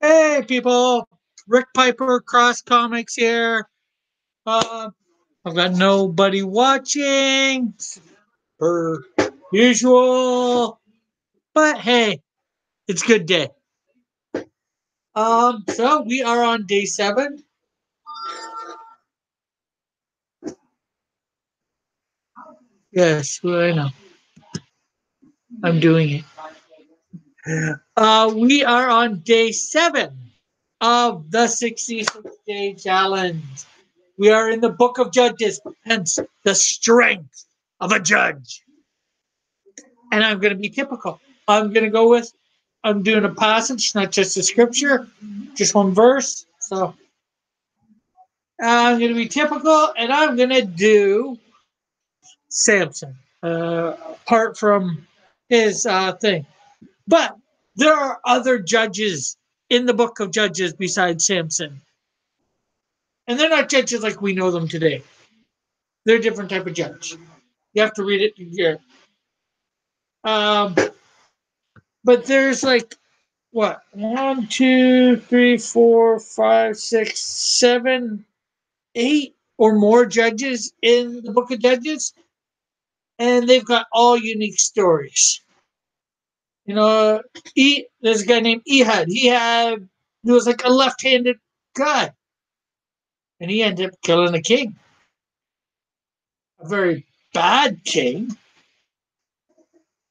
Hey, people! Rick Piper, Cross Comics here. Uh, I've got nobody watching, per usual. But hey, it's a good day. So we are on day 7. Yes, I know. I'm doing it. We are on day 7 of the 66-day challenge. We are in the book of Judges, hence the strength of a judge. And I'm going to be typical. I'm going to go with, I'm doing a passage, not just a scripture, just one verse. So I'm going to be typical, and I'm going to do Samson, apart from his thing. But there are other judges in the book of Judges besides Samson. And they're not judges like we know them today. They're a different type of judge. You have to read it here. But there's like what, 1, 2, 3, 4, 5, 6, 7, 8 or more judges in the book of Judges, and they've got all unique stories. You know, there's a guy named Ehud. He was like a left-handed guy, and he ended up killing a king, a very bad king.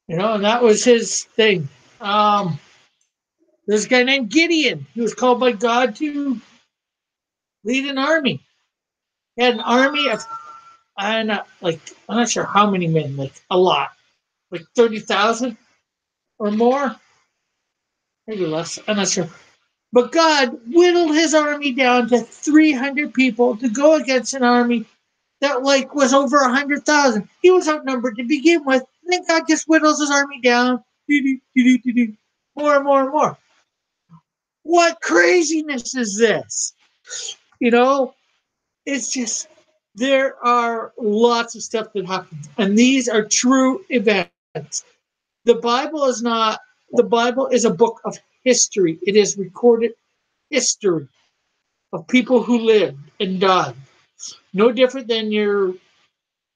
You know, and that was his thing. There's a guy named Gideon. He was called by God to lead an army. He had an army of, I'm not sure how many men, like a lot, like 30,000 or more, maybe less. I'm not sure. But God whittled his army down to 300 people to go against an army that like was over 100,000. He was outnumbered to begin with. And then God just whittles his army down, more and more and more. What craziness is this? You know, it's just, there are lots of stuff that happens, and these are true events. The Bible is a book of history. It is recorded history of people who lived and died. No different than your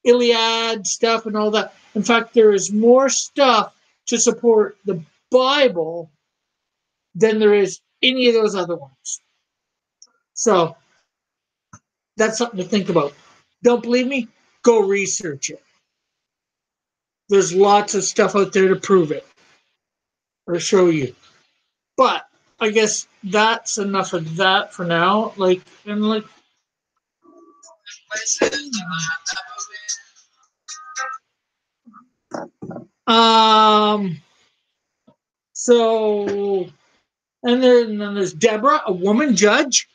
Iliad stuff and all that. In fact, there is more stuff to support the Bible than there is any of those other ones. So that's something to think about. Don't believe me? Go research it. There's lots of stuff out there to prove it or show you. But I guess that's enough of that for now. Um so and then there's Deborah, a woman judge.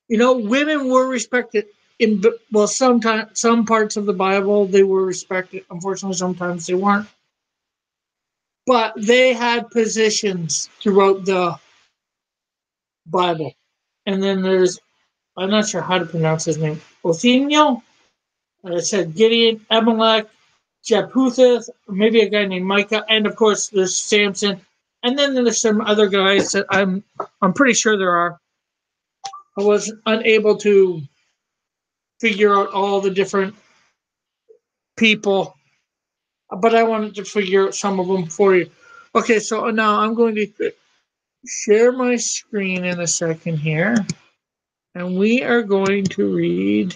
You know, women were respected in, well, sometimes some parts of the Bible they were respected. Unfortunately, sometimes they weren't. But they had positions throughout the Bible. And then there's, I'm not sure how to pronounce his name, Othniel. I said Gideon, Amalek, Jephthah, maybe a guy named Micah, and of course there's Samson. And then there's some other guys that I'm pretty sure there are. I was unable to figure out all the different people, but I wanted to figure out some of them for you. Okay, so now I'm going to share my screen in a second here, and we are going to read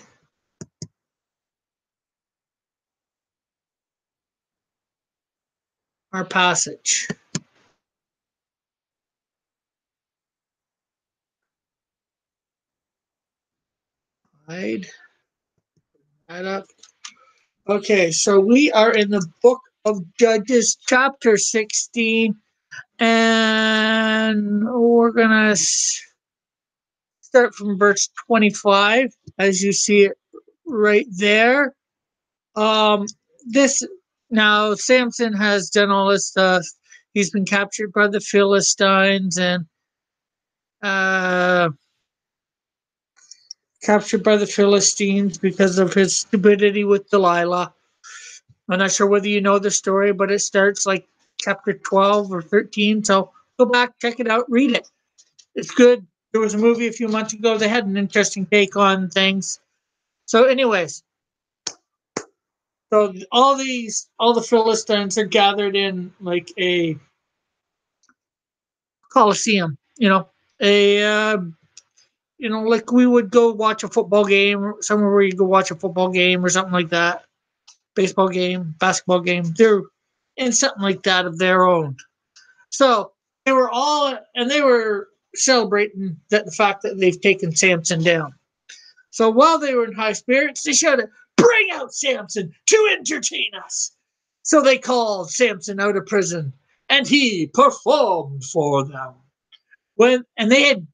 our passage. Hide that up. Okay, so we are in the book of Judges, chapter 16, and we're going to start from verse 25, as you see it right there. This Now Samson has done all this stuff. He's been captured by the Philistines and uh, captured by the Philistines because of his stupidity with Delilah. I'm not sure whether you know the story, but it starts like chapter 12 or 13. So go back, check it out, read it. It's good. There was a movie a few months ago. They had an interesting take on things. So, anyways, so all the Philistines are gathered in like a coliseum. Like we would go watch a football game, somewhere where you go watch a football game or something like that, baseball game, basketball game. They're in something like that of their own. So they were celebrating the fact that they've taken Samson down. So while they were in high spirits, they shouted, "Bring out Samson to entertain us." So they called Samson out of prison, and he performed for them. And they had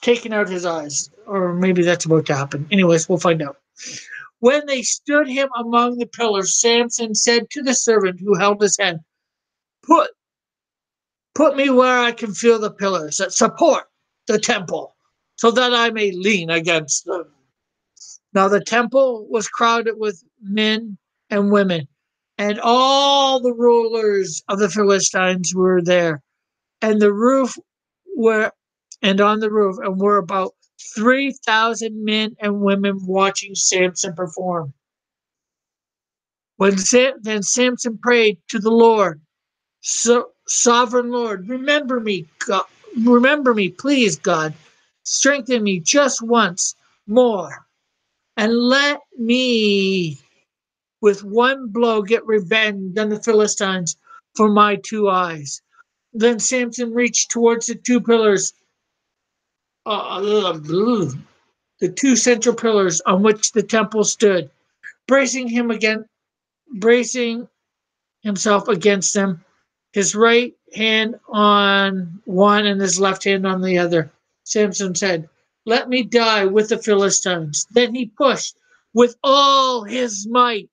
taken out his eyes, or maybe that's about to happen. Anyways, we'll find out. When they stood him among the pillars, Samson said to the servant who held his hand, "Put Put me where I can feel the pillars that support the temple, so that I may lean against them." Now the temple was crowded with men and women, and all the rulers of the Philistines were there. And the roof were and on the roof and were about 3,000 men and women watching Samson perform. Then Samson prayed to the Lord, "Sovereign Lord, remember me, God. Remember me, please, God. Strengthen me just once more, and let me, with one blow, get revenge on the Philistines for my two eyes." Then Samson reached towards the two pillars, the two central pillars on which the temple stood, bracing him again, bracing himself against them, his right hand on one and his left hand on the other. Samson said, "Let me die with the Philistines." Then he pushed with all his might,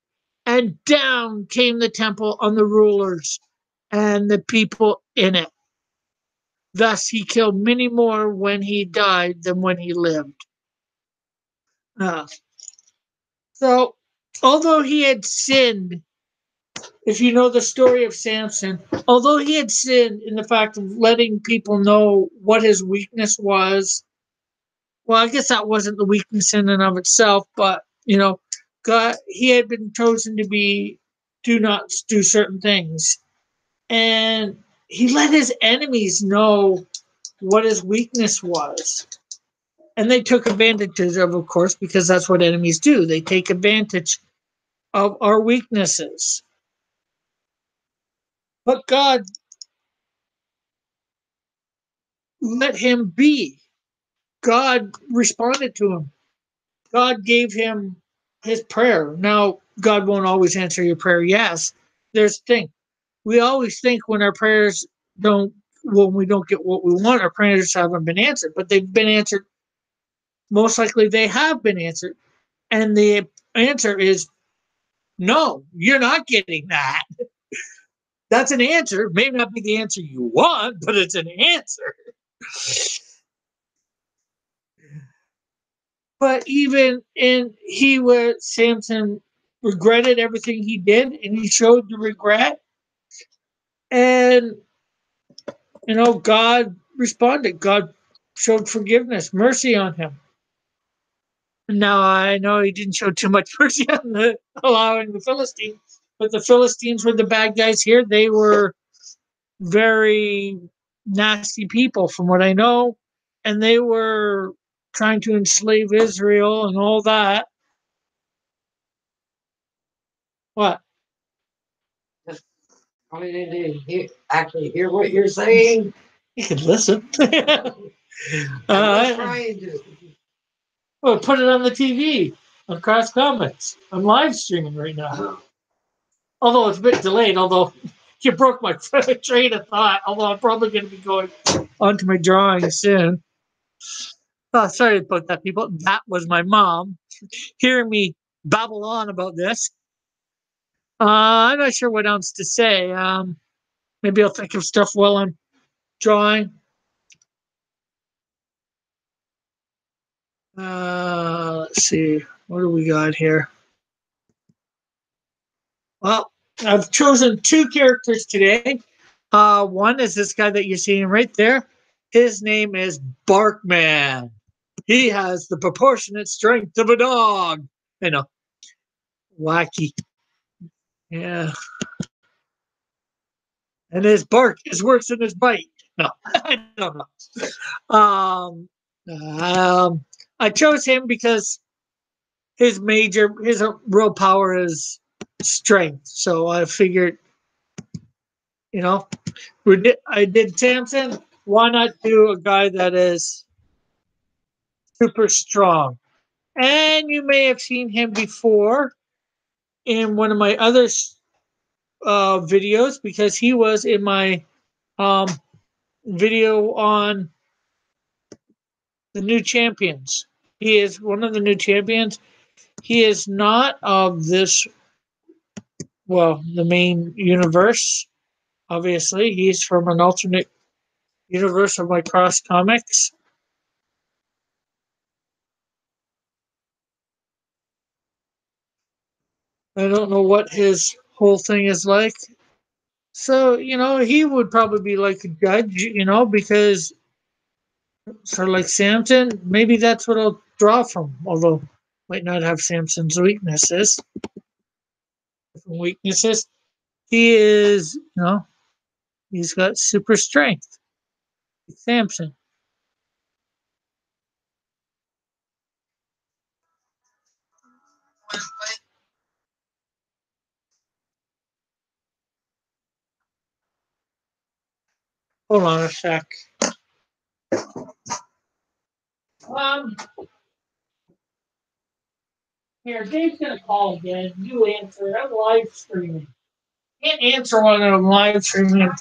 and down came the temple on the rulers and the people in it. Thus he killed many more when he died than when he lived. Uh, so, although he had sinned, if you know the story of Samson, although he had sinned in the fact of letting people know what his weakness was, well, I guess that wasn't the weakness in and of itself, but God, he had been chosen to do not do certain things, and he let his enemies know what his weakness was, and they took advantage of course, because that's what enemies do. They take advantage of our weaknesses. But God let him be. God responded to him. God gave him his prayer. Now, God won't always answer your prayer. Yes, there's the thing. We always think when our prayers when we don't get what we want, our prayers haven't been answered, but they've been answered. Most likely they have been answered. And the answer is no, you're not getting that. That's an answer. May not be the answer you want, but it's an answer. But even in he where Samson regretted everything he did, and he showed the regret, and God responded. God showed forgiveness, mercy on him. Now I know he didn't show too much mercy on allowing the Philistines, but the Philistines were the bad guys here. They were very nasty people, from what I know, and they were trying to enslave Israel and all that. What? I didn't actually hear what you're saying. You could listen. I was trying to. Well, put it on the TV on Cross Comics. I'm live streaming right now. Although it's a bit delayed, although you broke my train of thought, although I'm probably going to be going onto my drawing soon. Oh, sorry about that, people. That was my mom hearing me babble on about this. I'm not sure what else to say. Maybe I'll think of stuff while I'm drawing. Let's see. What do we got here? Well, I've chosen two characters today. One is this guy that you're seeing right there. His name is Barkman. He has the proportionate strength of a dog. You know, wacky. Yeah. And his bark is worse than his bite. No, I don't know. I chose him because his real power is strength. So I figured, you know, I did Samson. Why not do a guy that is super strong? And you may have seen him before in one of my other videos because he was in my um, video on the new champions. He is one of the new champions. He is not of this, well, the main universe, obviously. He's from an alternate universe of my cross comics. I don't know what his whole thing is like. So, he would probably be like a judge, because sort of like Samson, maybe that's what I'll draw from, although might not have Samson's weaknesses. Different weaknesses. He is, he's got super strength. Samson. Hold on a sec. Um, Here, Dave's gonna call again. You answer. I'm live streaming. Can't answer while I'm live streaming.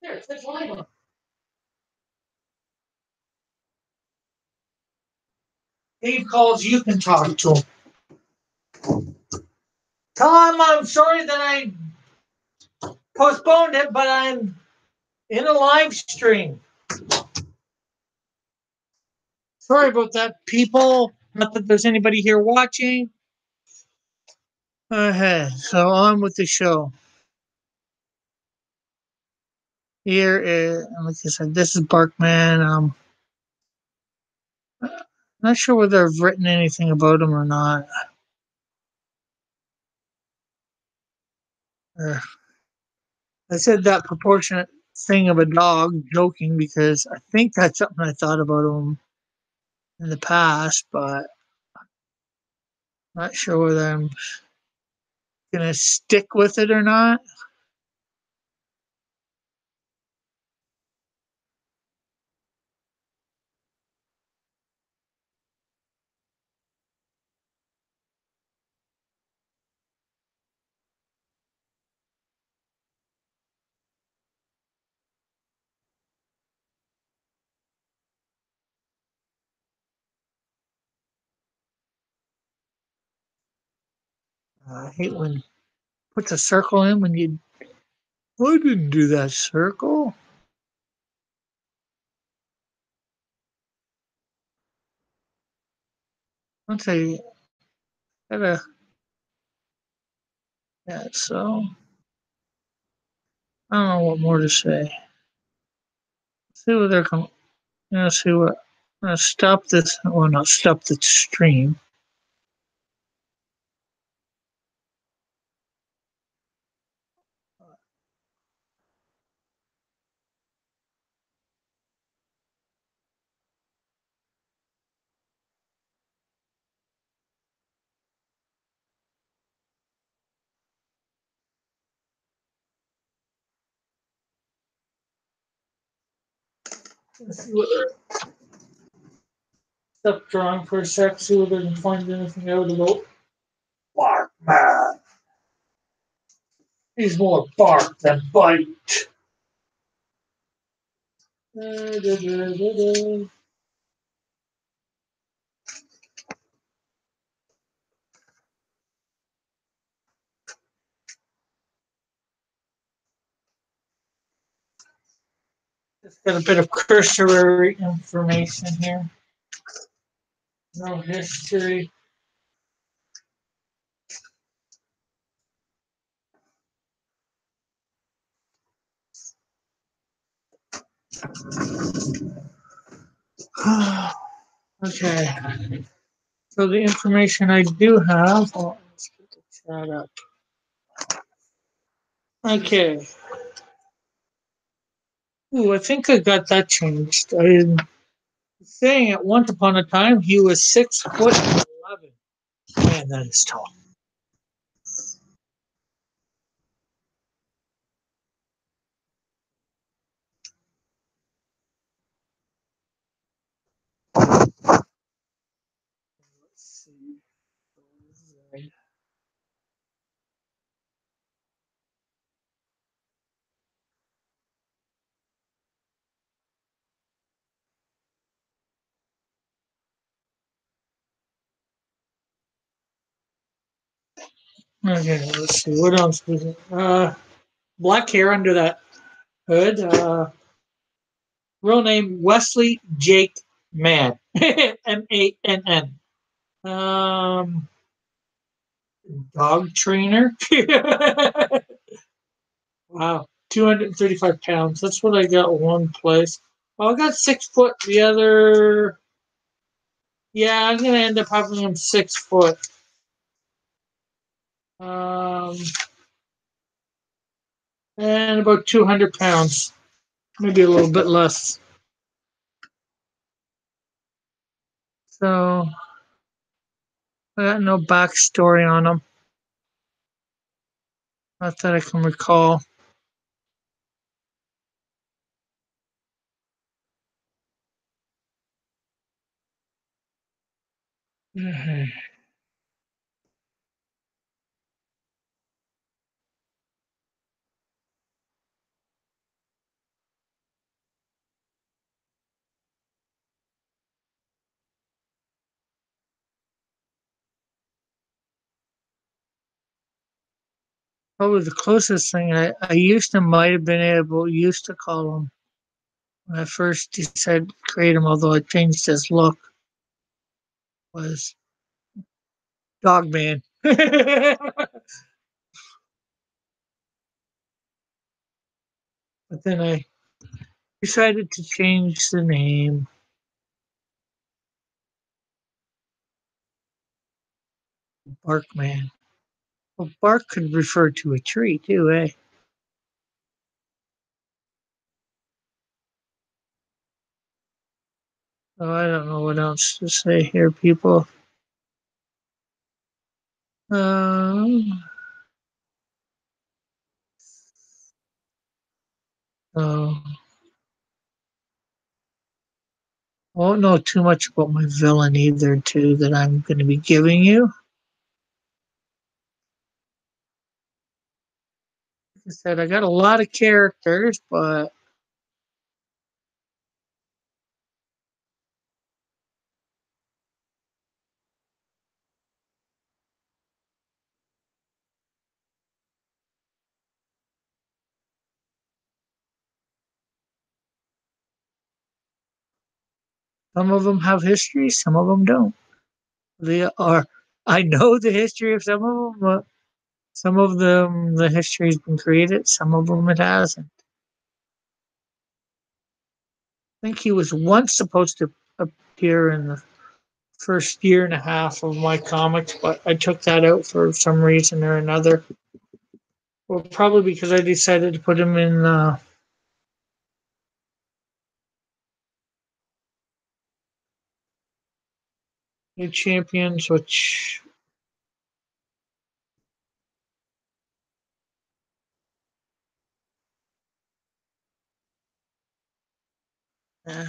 There, it says live on. Dave calls. You can talk to him. Tell him I'm sorry that I postponed it, but I'm in a live stream. Sorry about that, people. Not that there's anybody here watching. Okay, so on with the show. Here is, like I said, this is Barkman. Not sure whether I've written anything about him or not. I said that proportionate thing of a dog, joking, because I think that's something I thought about him in the past, but not sure whether I'm gonna stick with it or not. I hate when you put a circle in when you. I didn't do that circle. Once I gotta. Yeah, so I don't know what more to say. See what they're coming. See what. I'm gonna stop this. Well, not stop the stream. Let's see what. Stop drawing for a sec. See whether I can find anything out about Barkman. He's more bark than bite. Just got a bit of cursory information here. No history. Okay. So the information I do have. Oh, let's get the chat up. Okay. Ooh, I think I got that changed. I'm saying at once upon a time he was 6'11". Man, that is tall. Let's see. Okay, let's see. What else was it? Black hair under that hood. Real name Wesley Jake Mann. Mann. Dog trainer. Wow, 235 pounds. That's what I got one place. Well, I got 6 foot the other. Yeah, I'm gonna end up having him 6 foot. Um, and about 200 pounds, maybe a little bit less. So I got no backstory on him. Not that I can recall. Probably the closest thing I might have been used to call him when I first decided to create him, although I changed his look, was Dogman. But then I decided to change the name. Barkman. Well, bark could refer to a tree too, eh? So I don't know what else to say here, people. Um, so I won't know too much about my villain either, too, that I'm going to be giving you. Like I said, I got a lot of characters, but some of them have history, some of them don't. They are. I know the history of some of them, but some of them the history's been created, some of them it hasn't. I think he was once supposed to appear in the first year and a half of my comics, but I took that out for some reason or another. Well, probably because I decided to put him in New Champions, which uh,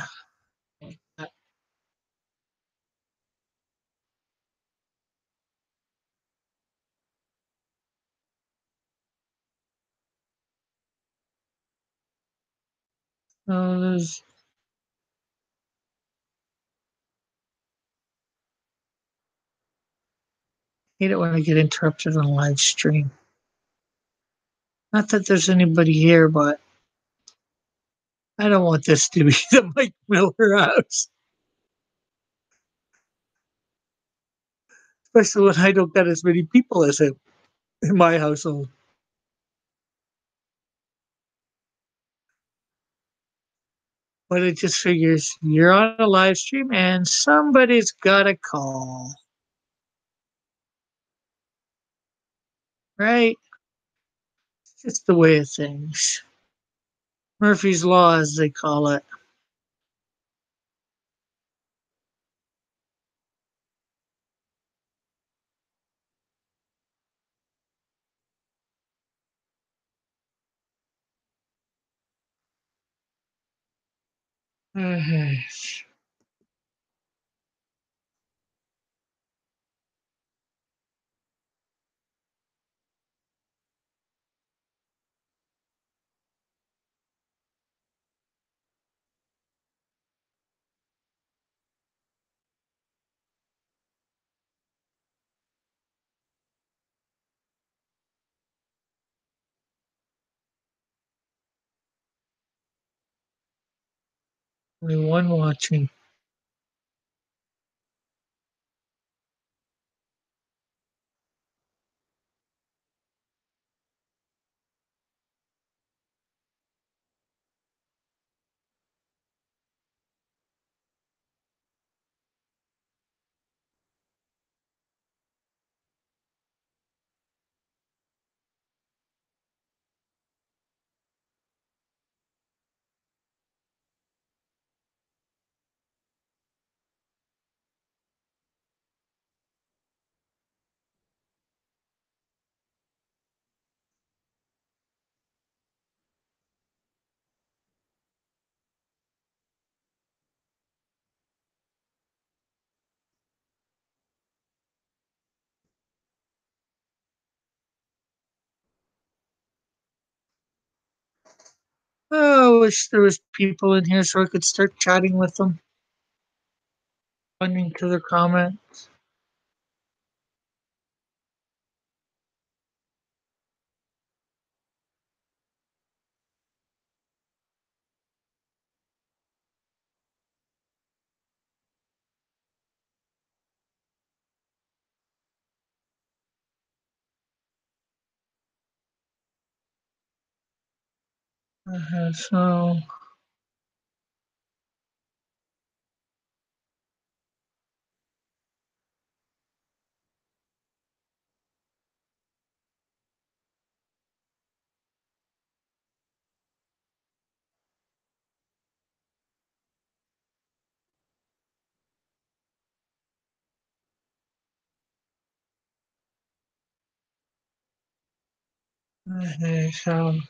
there's I hate it when I get interrupted on live stream. Not that there's anybody here, but I don't want this to be the Mike Miller house. especially when I don't got as many people as him in my household. But it just figures you're on a live stream and somebody's got a call, right? It's just the way of things. Murphy's Law, as they call it. Mhm. Only one watching. Oh, I wish there was people in here so I could start chatting with them, responding to their comments. So, so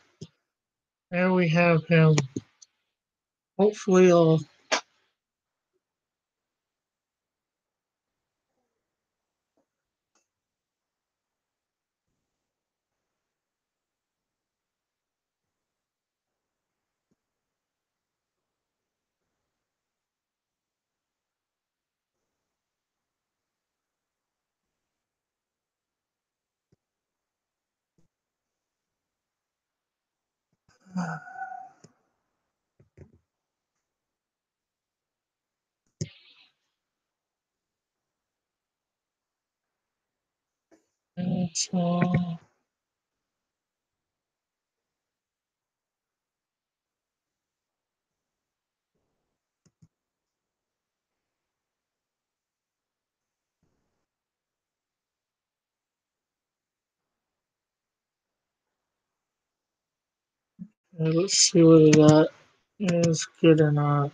there we have him. Hopefully, I'll. So, let's see whether that is good or not.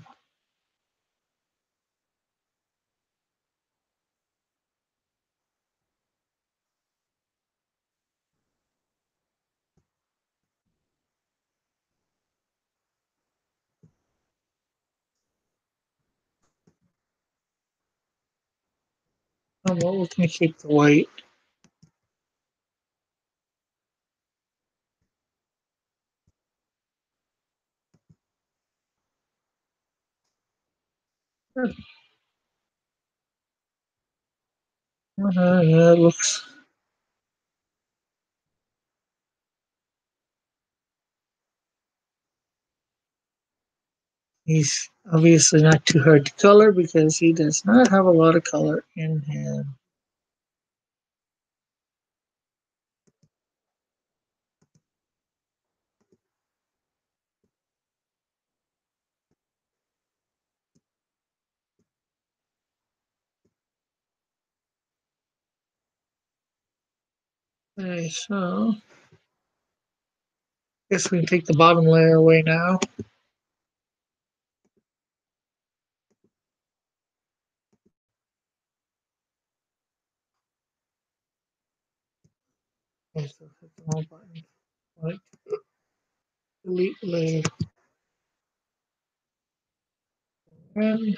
Oh, well, we can keep the white. Yeah, it looks. He's obviously not too hard to color because he does not have a lot of color in him. Okay, so guess we can take the bottom layer away now. Okay, so hit the wrong button. Right. Delete layer. And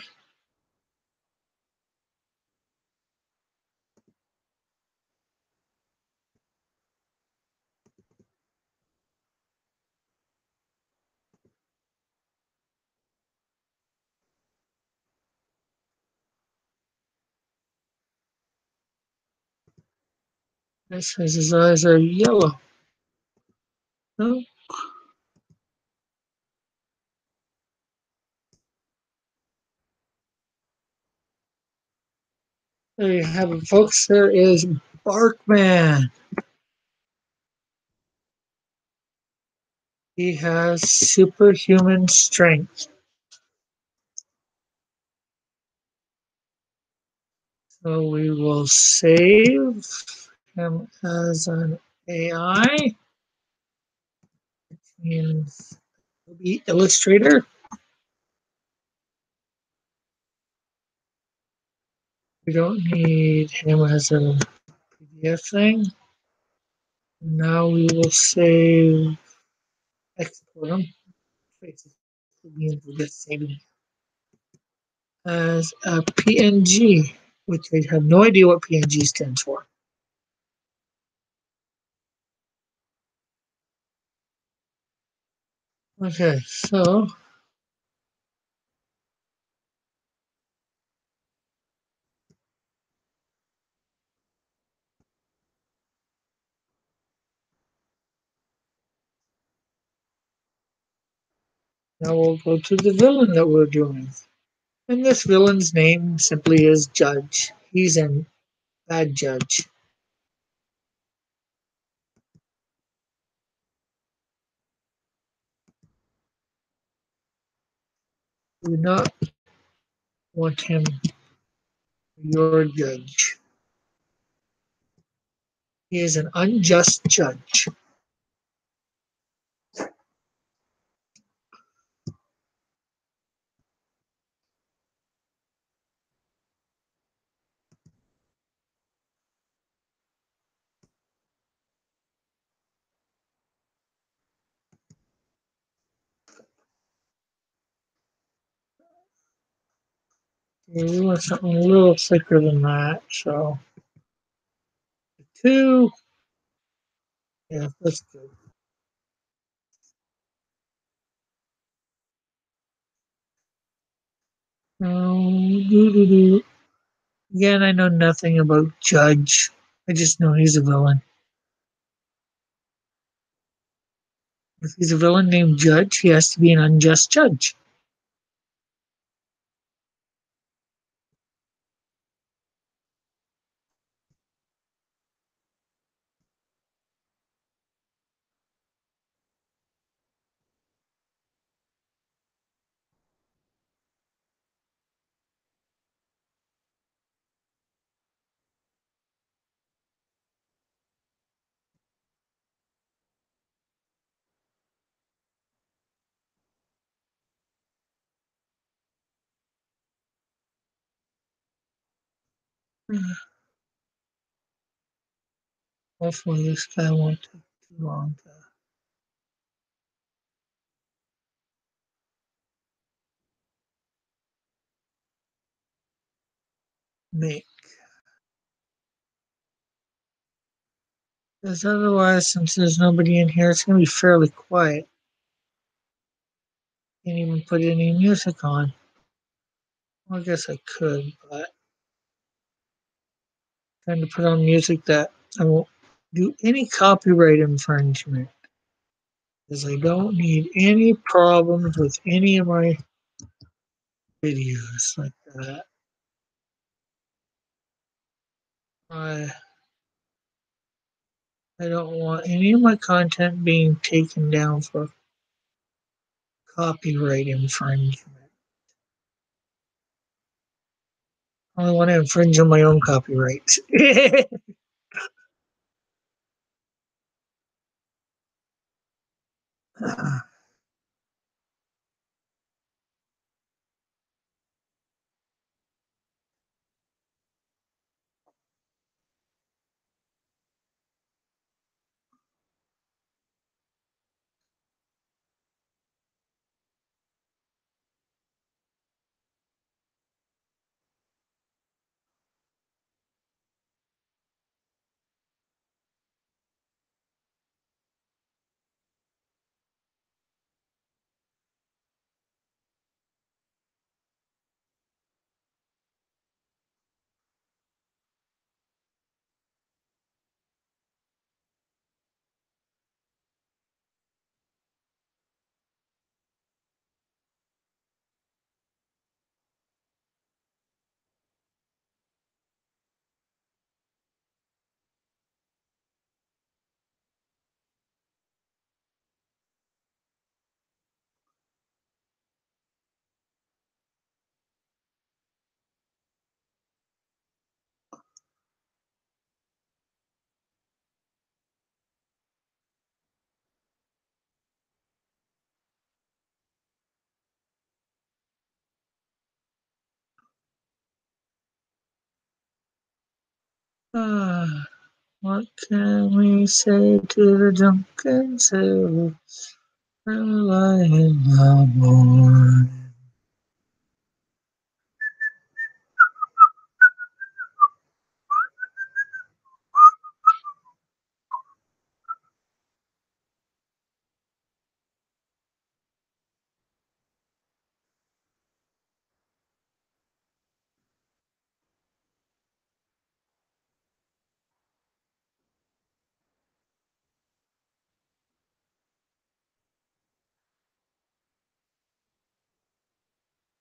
this says his eyes are yellow. No? There you have it, folks. There is Barkman. He has superhuman strength. So we will save him as an AI. And the Illustrator. We don't need him as a PDF thing. Now we will save, export him. Basically means we're just saving as a PNG, which I have no idea what PNG stands for. Okay, so now we'll go to the villain that we're doing. And this villain's name simply is Judge. He's a bad judge. Do not want him your judge. He is an unjust judge. We want something a little thicker than that, so 2. Yeah, that's good. Again, I know nothing about Judge. I just know he's a villain. If he's a villain named Judge, he has to be an unjust judge. Hopefully, this guy won't take too long to make. Because otherwise, since there's nobody in here, it's going to be fairly quiet. Can't even put any music on. Well, I guess I could, but I'm trying to put on music that I won't do any copyright infringement. Because I don't need any problems with any of my videos like that. I I don't want any of my content being taken down for copyright infringement. I only want to infringe on my own copyrights. What can we say to the drunken sailor? Lying aboard.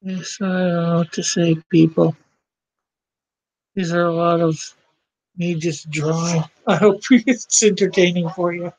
Yes, I don't know what to say, people. These are a lot of me just drawing. I hope it's entertaining for you.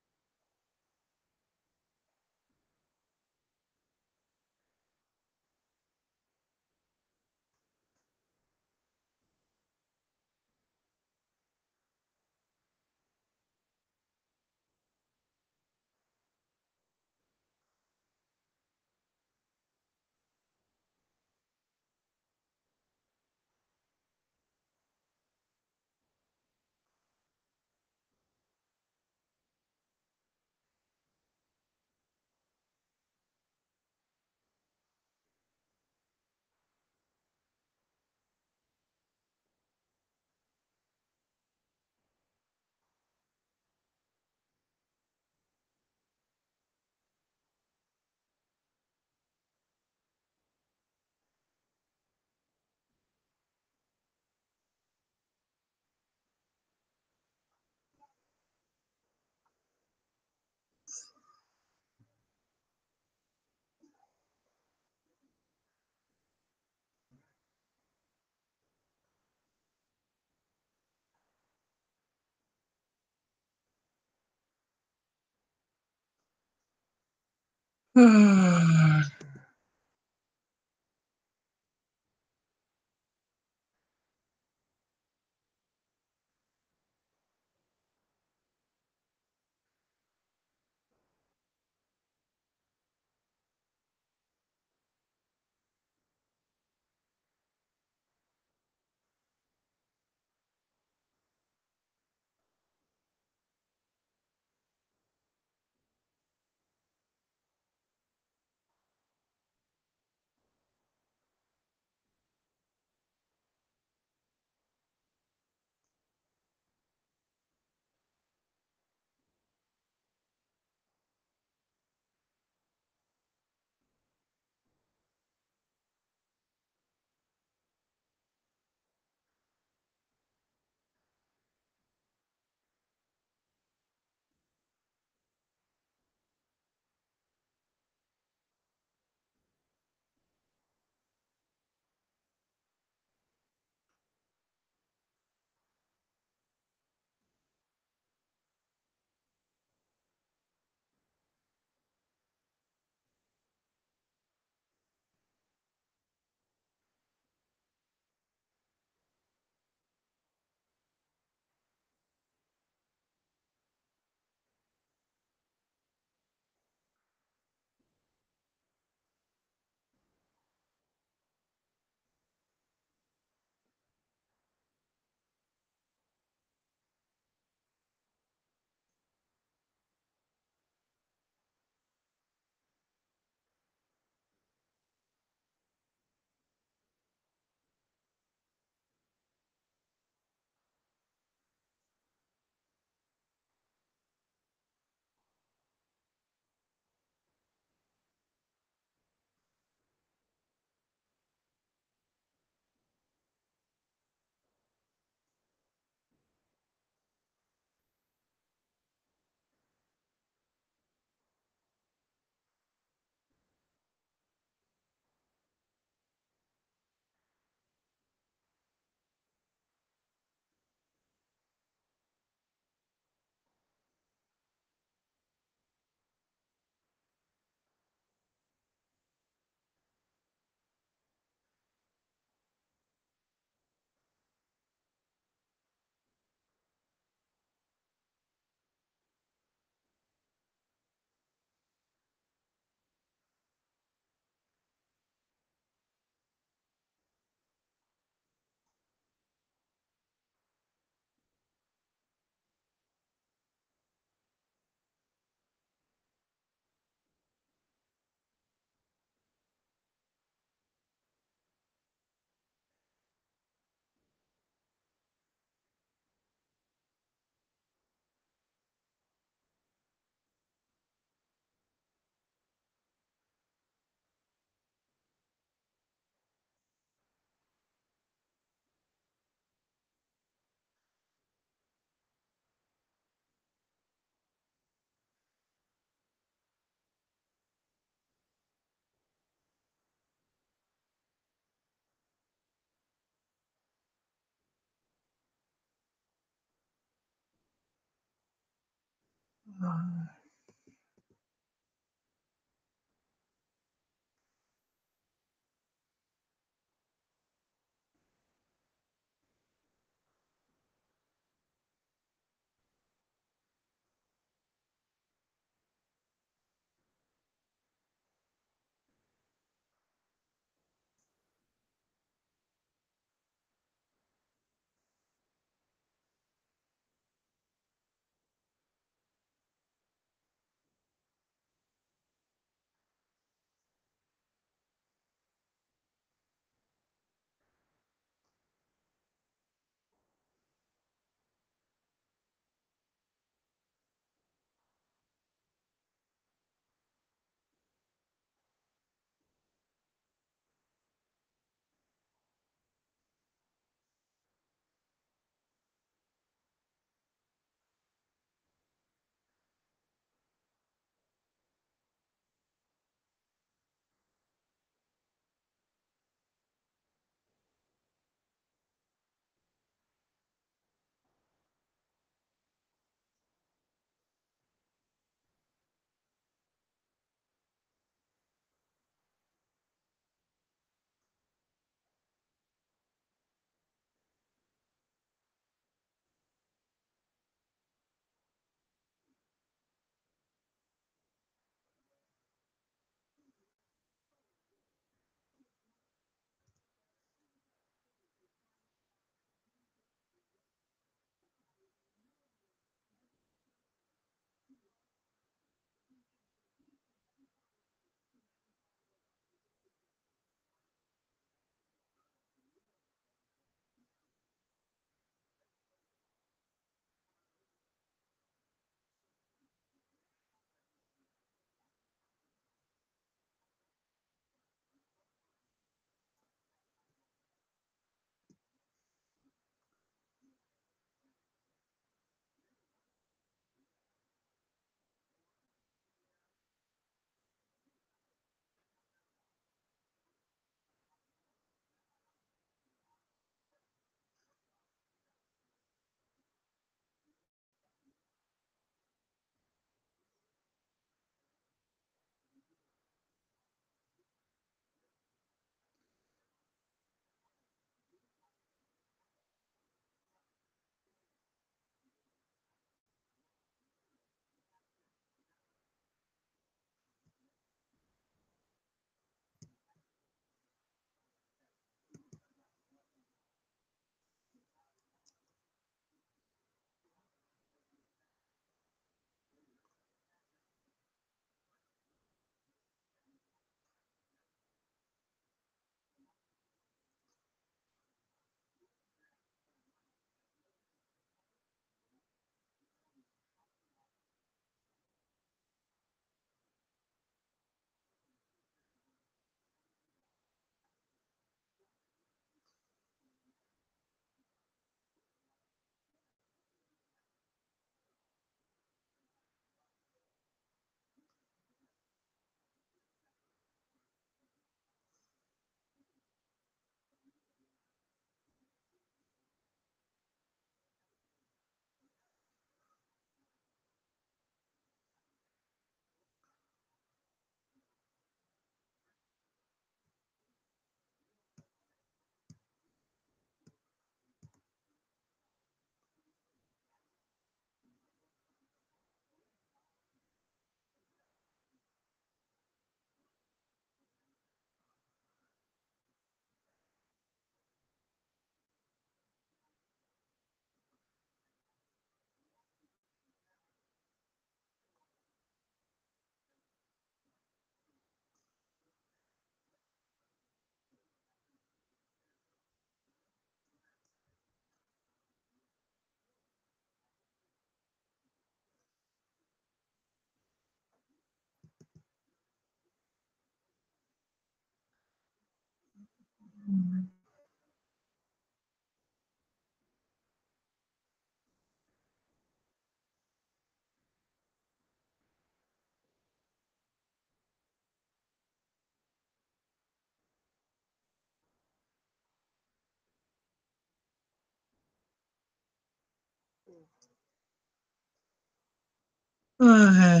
Uh,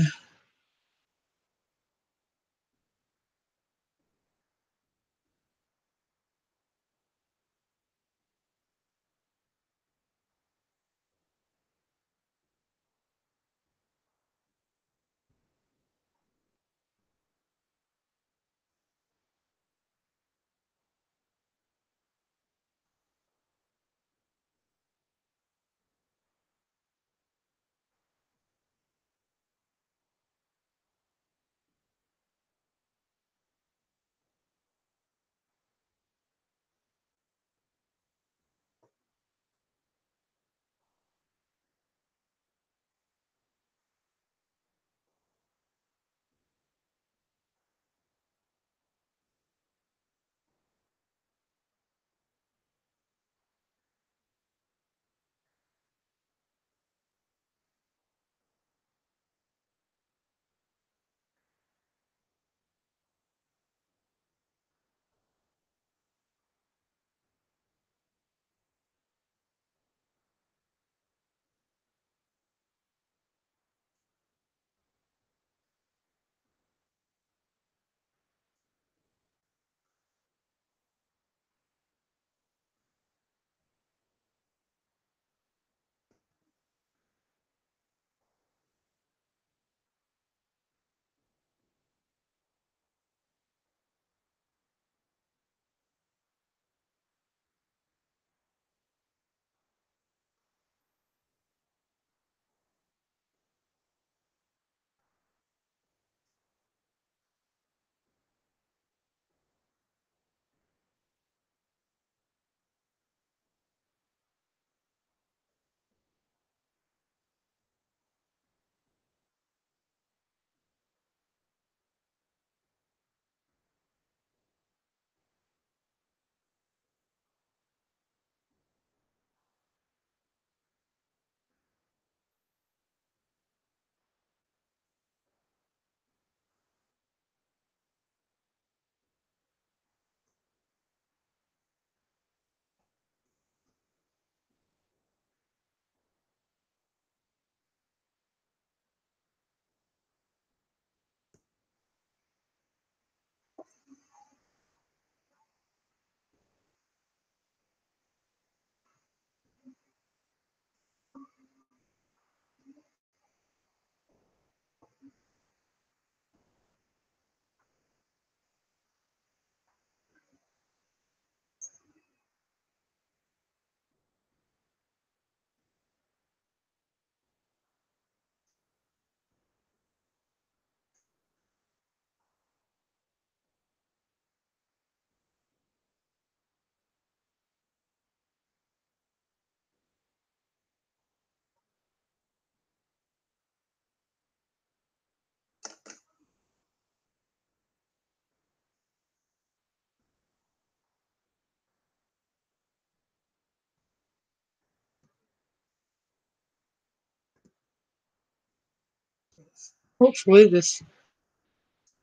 hopefully this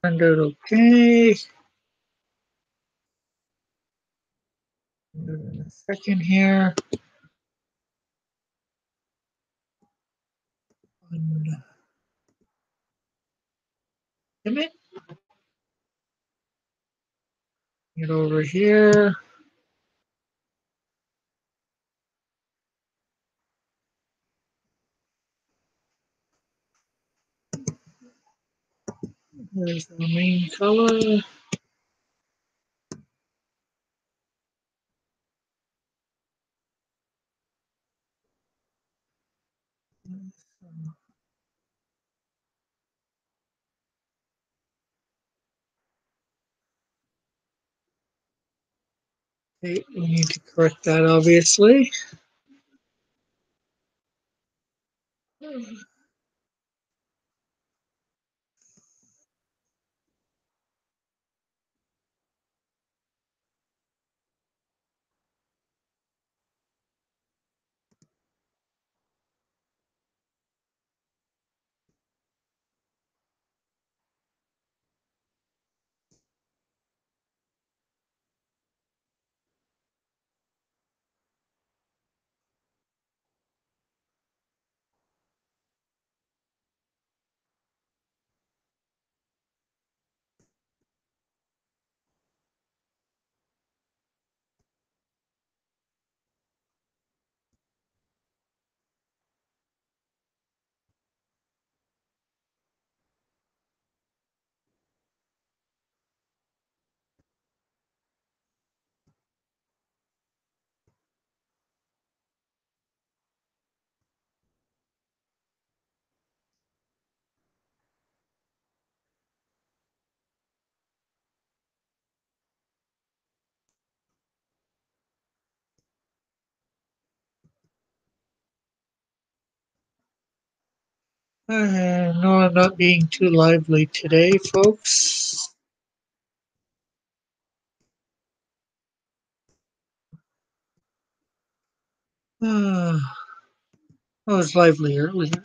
turned out okay. In a second here. And get over here. There's the main color. Okay, we need to correct that obviously. No, I'm not being too lively today, folks. I was lively earlier.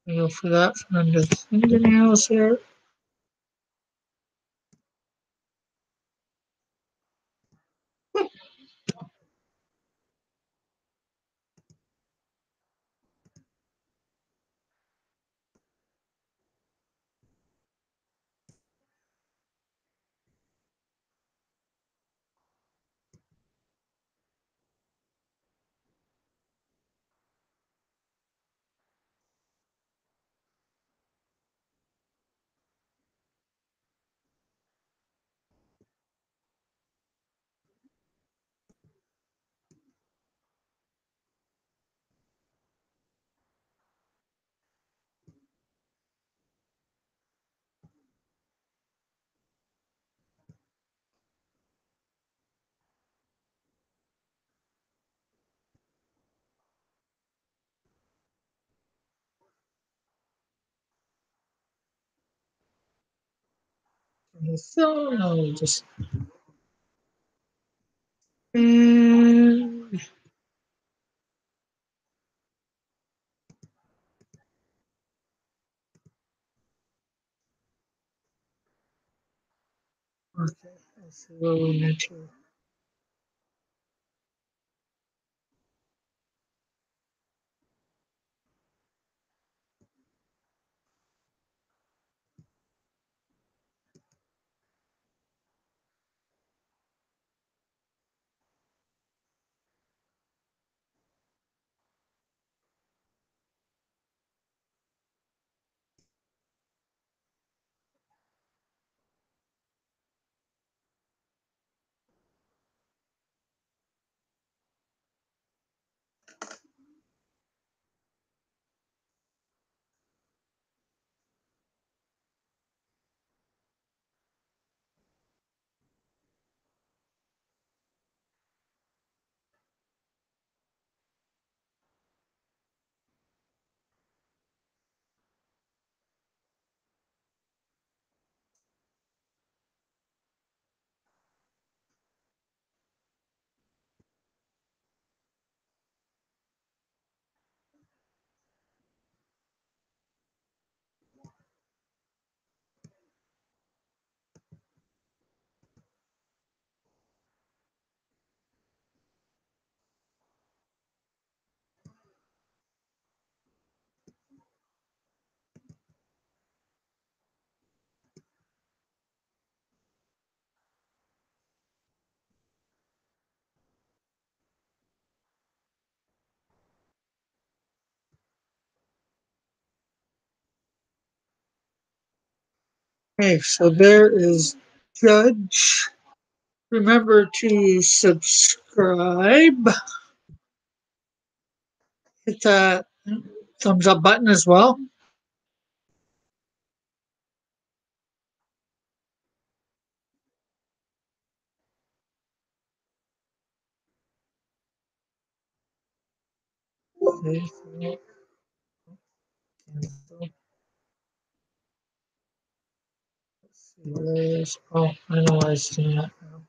I go for that for under the fingernails here. So no, just and okay. Let's see what we need to. Okay, so there is Judge. Remember to subscribe. Hit that thumbs up button as well. Okay, so cancel. Let's see where it is. Oh, I know why it's doing that now.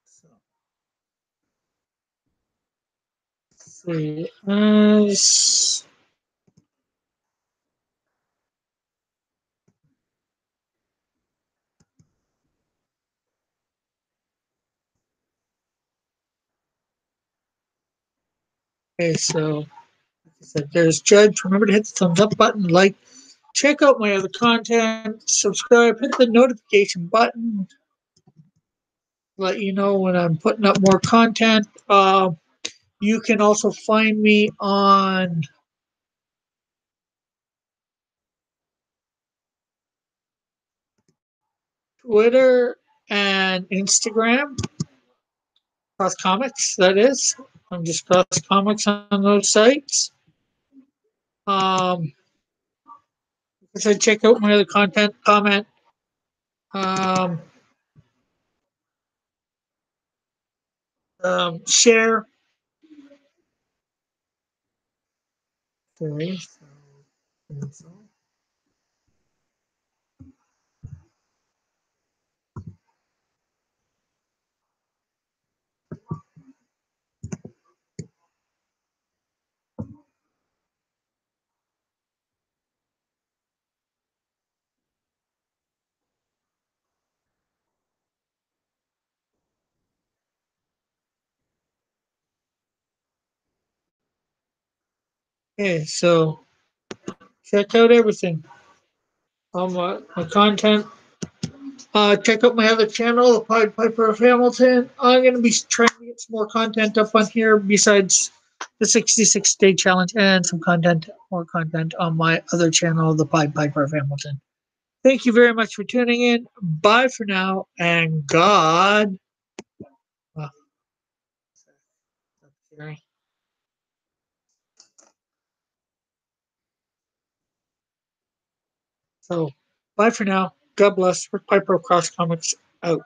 So, see as okay, so like I said, there's Judge. Remember to hit the thumbs up button, like, check out my other content, subscribe, hit the notification button, let you know when I'm putting up more content. You can also find me on Twitter and Instagram, Cross Comics, that is. I'm just Cross Comics on those sites. Like I said, check out my other content, comment, um, share. Okay, so check out everything. My content. Check out my other channel, the Pied Piper of Hamilton. I'm going to be trying to get some more content up on here besides the 66-day challenge and some content, more content on my other channel, the Pied Piper of Hamilton. Thank you very much for tuning in. Bye for now, and God. Well, so, bye for now. God bless. Rick Piper of Cross Comics out.